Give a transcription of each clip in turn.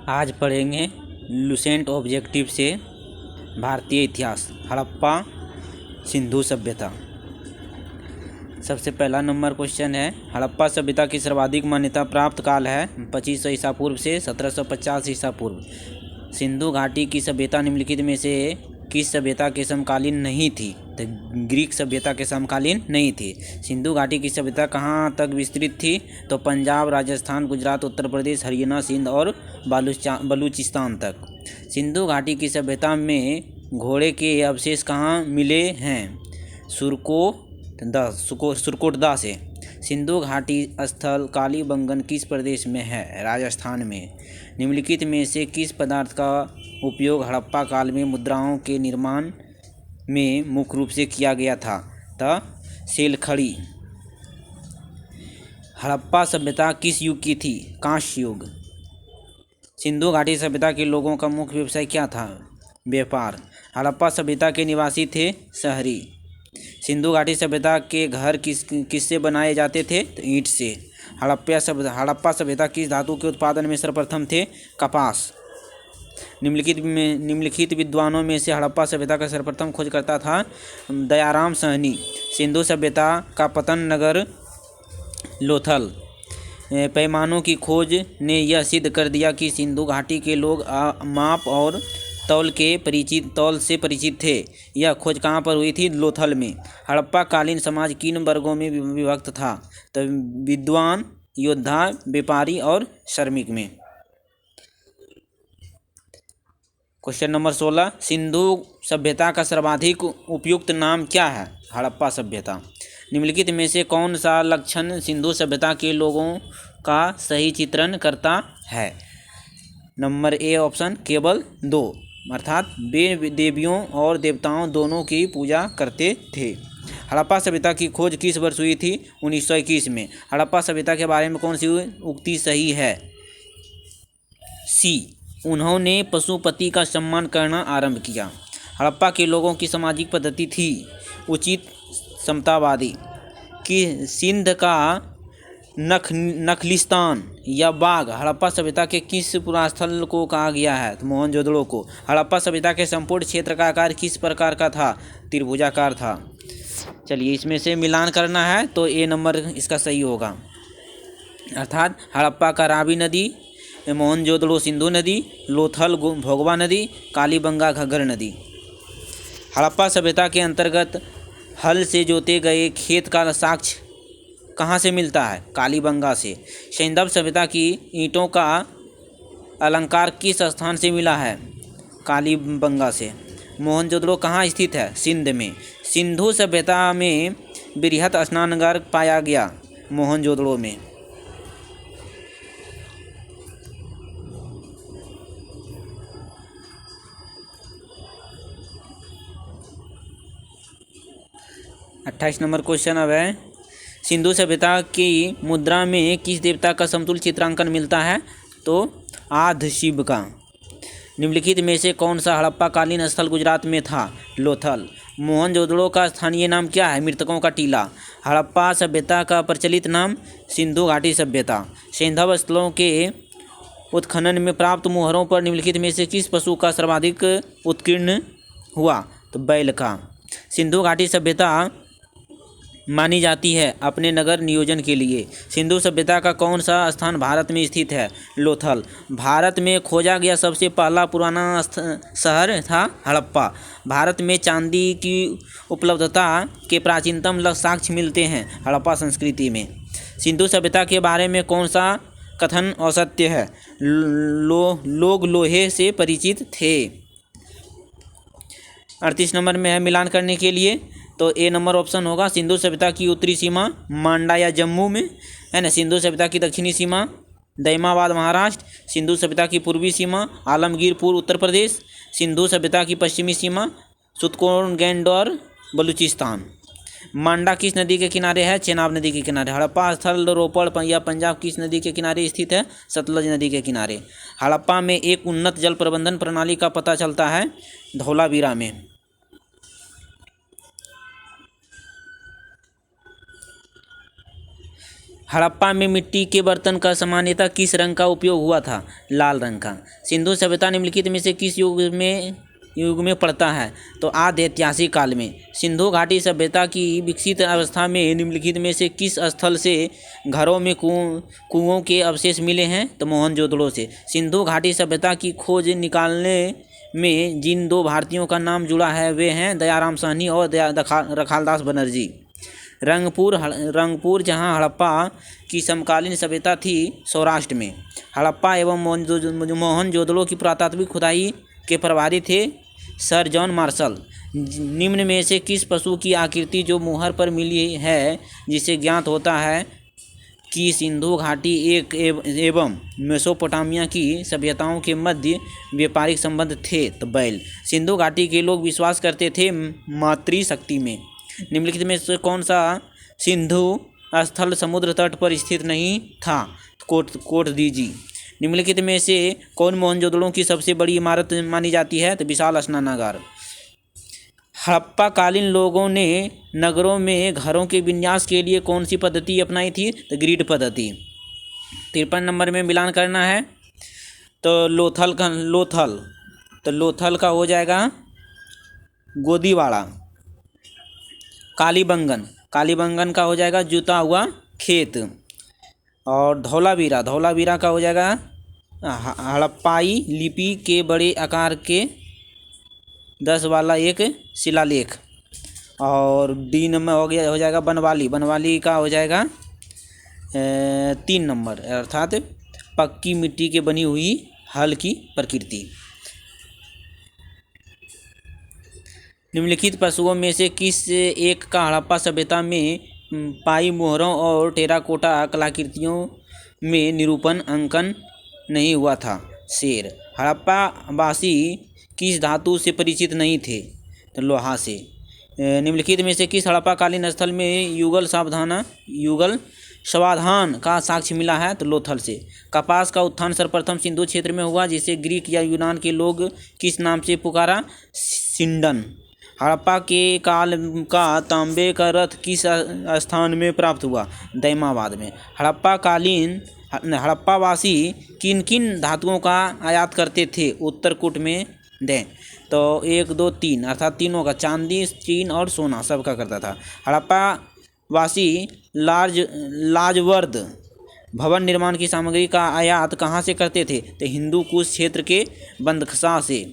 आज पढ़ेंगे Lucent objective से भारतीय इतिहास हड़प्पा सिंधु सभ्यता। सबसे पहला नंबर क्वेश्चन है, हड़प्पा सभ्यता की सर्वाधिक मान्यता प्राप्त काल है 2500 ईसा पूर्व से 1750 ईसा पूर्व। सिंधु घाटी की सभ्यता निम्नलिखित में से किस सभ्यता के समकालीन नहीं थी? तो ग्रीक सभ्यता के समकालीन नहीं थी। सिंधु घाटी की सभ्यता कहाँ तक विस्तृत थी? तो पंजाब, राजस्थान, गुजरात, उत्तर प्रदेश, हरियाणा, सिंध और बलूचिस्तान तक। सिंधु घाटी की सभ्यता में घोड़े के अवशेष कहाँ मिले हैं? सुरकोटदा से। सिंधु घाटी स्थल कालीबंगन किस प्रदेश में है? राजस्थान में। निम्नलिखित में से किस पदार्थ का उपयोग हड़प्पा काल में मुद्राओं के निर्माण में मुख्य रूप से किया गया था? सेलखड़ी। हड़प्पा सभ्यता किस युग की थी? कांस्य युग। सिंधु घाटी सभ्यता के लोगों का मुख्य व्यवसाय क्या था? व्यापार। हड़प्पा सभ्यता के निवासी थे शहरी। सिंधु घाटी सभ्यता के घर किससे बनाए जाते थे? तो ईंट से। हड़प्पा सभ्यता किस धातु के उत्पादन में सर्वप्रथम थे? कपास। निम्नलिखित विद्वानों में से हड़प्पा सभ्यता का सर्वप्रथम खोजकर्ता था दयाराम साहनी। सिंधु सभ्यता का पतन नगर लोथल। पैमानों की खोज ने यह सिद्ध कर दिया कि सिंधु घाटी के लोग माप और तौल से परिचित थे। यह खोज कहाँ पर हुई थी? लोथल में। हड़प्पा कालीन समाज किन वर्गों में विभक्त था? तो विद्वान, योद्धा, व्यापारी और श्रमिक में। क्वेश्चन नंबर 16, सिंधु सभ्यता का सर्वाधिक उपयुक्त नाम क्या है? हड़प्पा सभ्यता। निम्नलिखित में से कौन सा लक्षण सिंधु सभ्यता के लोगों का सही चित्रण करता है? नंबर ए ऑप्शन केवल 2, अर्थात वे देवियों और देवताओं दोनों की पूजा करते थे। हड़प्पा सभ्यता की खोज किस वर्ष हुई थी? 1921 में। हड़प्पा सभ्यता के बारे में कौन सी उक्ति सही है? सी, उन्होंने पशुपति का सम्मान करना आरंभ किया। हड़प्पा के लोगों की सामाजिक पद्धति थी उचित समतावादी। कि सिंध का नखलिस्तान या बाग हड़प्पा सभ्यता के किस पुरास्थल को कहा गया है? तो मोहनजोदड़ो को। हड़प्पा सभ्यता के संपूर्ण क्षेत्र का आकार किस प्रकार का था? त्रिभुजाकार था। चलिए इसमें से मिलान करना है तो ए नंबर इसका सही होगा, अर्थात हड़प्पा का रावी नदी, मोहनजोदड़ो सिंधु नदी, लोथल भोगवा नदी, कालीबंगा घग्गर नदी। हड़प्पा सभ्यता के अंतर्गत हल से जोते गए खेत का साक्ष्य कहाँ से मिलता है? कालीबंगा से। सैंधव सभ्यता की ईंटों का अलंकार किस स्थान से मिला है? कालीबंगा से। मोहनजोदड़ो कहाँ स्थित है? सिंध में। सिंधु सभ्यता में बृहत स्नानघर पाया गया? मोहनजोदड़ो में। अट्ठाईस नंबर क्वेश्चन अब है, सिंधु सभ्यता की मुद्रा में किस देवता का समतुल्य चित्रांकन मिलता है? तो आद्य शिव का। निम्नलिखित में से कौन सा हड़प्पा कालीन स्थल गुजरात में था? लोथल। मोहनजोदड़ो का स्थानीय नाम क्या है? मृतकों का टीला। हड़प्पा सभ्यता का प्रचलित नाम? सिंधु घाटी सभ्यता। सैंधव स्थलों के उत्खनन में प्राप्त मुहरों पर निम्नलिखित में से किस पशु का सर्वाधिक उत्कीर्ण हुआ? तो बैल का। सिंधु घाटी सभ्यता मानी जाती है अपने नगर नियोजन के लिए। सिंधु सभ्यता का कौन सा स्थान भारत में स्थित है? लोथल। भारत में खोजा गया सबसे पहला पुराना शहर था हड़प्पा। भारत में चांदी की उपलब्धता के प्राचीनतम साक्ष्य मिलते हैं हड़प्पा संस्कृति में। सिंधु सभ्यता के बारे में कौन सा कथन असत्य है? लोग लोहे से परिचित थे। 38 नंबर में है मिलान करने के लिए, तो ए नंबर ऑप्शन होगा। सिंधु सभ्यता की उत्तरी सीमा मांडा या जम्मू में है ना। सिंधु सभ्यता की दक्षिणी सीमा दैमाबाद महाराष्ट्र। सिंधु सभ्यता की पूर्वी सीमा आलमगीरपुर उत्तर प्रदेश। सिंधु सभ्यता की पश्चिमी सीमा सुतकोनगैंड और बलूचिस्तान। मांडा किस नदी के किनारे है? चेनाब नदी के किनारे। हड़प्पा स्थल रोपड़ या पंजाब किस नदी के किनारे स्थित है? सतलज नदी के किनारे। हड़प्पा में एक उन्नत जल प्रबंधन प्रणाली का पता चलता है धौलावीरा में। हड़प्पा में मिट्टी के बर्तन का सामान्यतः किस रंग का उपयोग हुआ था? लाल रंग का। सिंधु सभ्यता निम्नलिखित में से किस युग में पड़ता है? तो आद्य ऐतिहासिक काल में। सिंधु घाटी सभ्यता की विकसित अवस्था में निम्नलिखित में से किस स्थल से घरों में कुओं के अवशेष मिले हैं? तो मोहनजोदड़ो से। सिंधु घाटी सभ्यता की खोज निकालने में जिन दो भारतीयों का नाम जुड़ा है वे हैं दयाराम साहनी और रखालदास बनर्जी। रंगपुर जहां हड़प्पा की समकालीन सभ्यता थी सौराष्ट्र में। हड़प्पा एवं मोहनजोदड़ो की पुरातात्विक खुदाई के प्रभारी थे सर जॉन मार्शल। निम्न में से किस पशु की आकृति जो मुहर पर मिली है जिससे ज्ञात होता है कि सिंधु घाटी एवं मेसोपोटामिया की सभ्यताओं के मध्य व्यापारिक संबंध थे? तो बैल। सिंधु घाटी के लोग विश्वास करते थे मातृशक्ति में। निम्नलिखित में से कौन सा सिंधु स्थल समुद्र तट पर स्थित नहीं था? कोट दीजिए। निम्नलिखित में से कौन मोहनजोदड़ो की सबसे बड़ी इमारत मानी जाती है? तो विशाल स्नानागार। हड़प्पा कालीन लोगों ने नगरों में घरों के विन्यास के लिए कौन सी पद्धति अपनाई थी? तो ग्रिड पद्धति। 53 नंबर में मिलान करना है। तो लोथल का हो जाएगा गोदीवाड़ा। कालीबंगन का हो जाएगा जुता हुआ खेत। और धौलावीरा का हो जाएगा हड़प्पाई लिपि के बड़े आकार के 10 वाला एक शिलालेख। और डी नंबर हो जाएगा बनवाली का हो जाएगा 3 नंबर, अर्थात पक्की मिट्टी के बनी हुई हल की प्रकृति। निम्नलिखित पशुओं में से किस एक का हड़प्पा सभ्यता में पाई मोहरों और टेराकोटा कलाकृतियों में निरूपण अंकन नहीं हुआ था? शेर। हड़प्पा वासी किस धातु से परिचित नहीं थे? तो लोहा से। निम्नलिखित में से किस हड़प्पा कालीन स्थल में युगल समाधान का साक्ष्य मिला है? तो लोथल से। कपास का उत्थान सर्वप्रथम सिंधु क्षेत्र में हुआ जिसे ग्रीक या यूनान के लोग किस नाम से पुकारा? सिंडन। हड़प्पा के काल का तांबे का रथ किस स्थान में प्राप्त हुआ? दैमाबाद में। हड़प्पावासी किन किन धातुओं का आयात करते थे? उत्तरकूट में दें। तो 1 2 3 अर्थात तीनों का, चांदी, चीन और सोना सबका करता था। हड़प्पावासी लाजवर्द भवन निर्माण की सामग्री का आयात कहाँ से करते थे? तो हिंदू कुश क्षेत्र के बंदखशा से।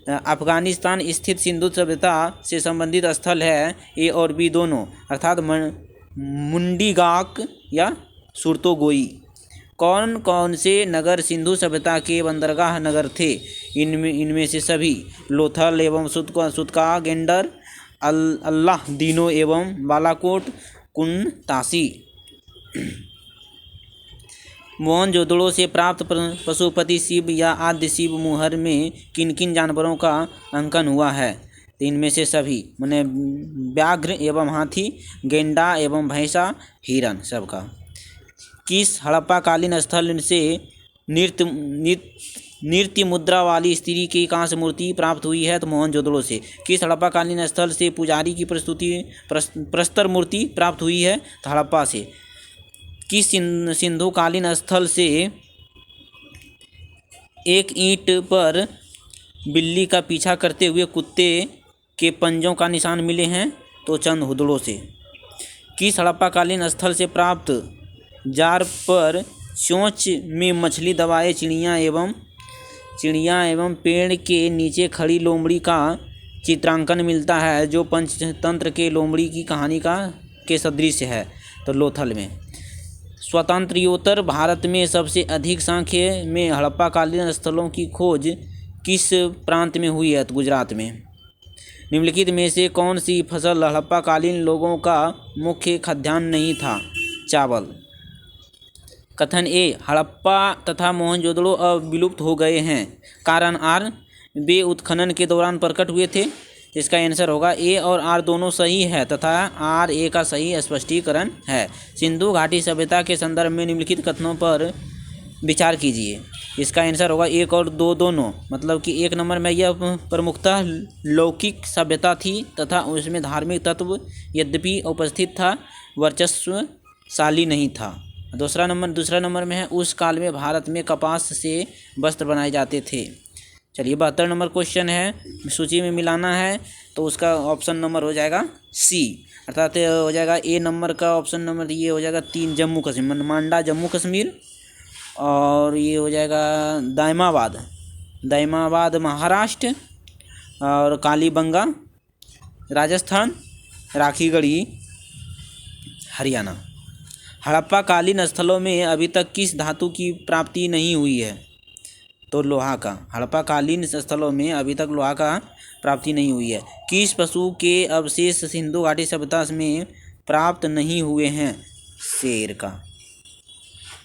अफगानिस्तान स्थित सिंधु सभ्यता से संबंधित स्थल है ए और बी दोनों, अर्थात मुंडीगाक या सुरतोगोई। कौन कौन से नगर सिंधु सभ्यता के बंदरगाह नगर थे? इनमें से सभी। लोथल एवं सुतका गेंडर, अल्लाह दीनो एवं बालाकोट कुनतासी। मोहनजोदड़ो से प्राप्त पशुपति शिव या आद्य शिव मुहर में किन किन जानवरों का अंकन हुआ है? तो इनमें से सभी, माने व्याघ्र एवं हाथी, गेंडा एवं भैंसा, हिरन सबका। किस हड़प्पा कालीन स्थल से नृत्य मुद्रा वाली स्त्री की कांस्य मूर्ति प्राप्त हुई है? तो मोहनजोदड़ो से। किस हड़प्पा कालीन स्थल से पुजारी की प्रस्तर मूर्ति प्राप्त हुई है? तो हड़प्पा से। किस सिंधु कालीन स्थल से एक ईंट पर बिल्ली का पीछा करते हुए कुत्ते के पंजों का निशान मिले हैं? तो चंदहुदड़ो से। किस हड़प्पा कालीन स्थल से प्राप्त जार पर चोंच में मछली दबाए चिड़िया एवं पेड़ के नीचे खड़ी लोमड़ी का चित्रांकन मिलता है जो पंचतंत्र के लोमड़ी की कहानी के सदृश है? तो लोथल में। स्वतंत्रोत्तर भारत में सबसे अधिक संख्या में हड़प्पा कालीन स्थलों की खोज किस प्रांत में हुई है? तो गुजरात में। निम्नलिखित में से कौन सी फसल हड़प्पा कालीन लोगों का मुख्य खाद्यान्न नहीं था? चावल। कथन ए। हड़प्पा तथा मोहनजोदड़ो अब विलुप्त हो गए हैं। कारण आर। वे उत्खनन के दौरान प्रकट हुए थे। इसका आंसर होगा ए और आर दोनों सही है तथा आर ए का सही स्पष्टीकरण है। सिंधु घाटी सभ्यता के संदर्भ में निम्नलिखित कथनों पर विचार कीजिए। इसका आंसर होगा 1 और 2 दोनों। मतलब कि 1 नंबर में यह प्रमुखतः लौकिक सभ्यता थी तथा उसमें धार्मिक तत्व यद्यपि उपस्थित था, वर्चस्व शैली नहीं था। दूसरा नंबर में है उस काल में भारत में कपास से वस्त्र बनाए जाते थे। चलिए 72 नंबर क्वेश्चन है, सूची में मिलाना है तो उसका ऑप्शन नंबर हो जाएगा सी, अर्थात हो जाएगा ए नंबर का ऑप्शन नंबर ये हो जाएगा 3 जम्मू कश्मीर, मांडा जम्मू कश्मीर, और ये हो जाएगा दाइमाबाद महाराष्ट्र, और कालीबंगा राजस्थान, राखीगढ़ी हरियाणा। हड़प्पा कालीन स्थलों में अभी तक किस धातु की प्राप्ति नहीं हुई है? तो लोहा का। हड़प्पा कालीन स्थलों में अभी तक लोहा का प्राप्ति नहीं हुई है। किस पशु के अवशेष सिंधु घाटी सभ्यता में प्राप्त नहीं हुए हैं? शेर का।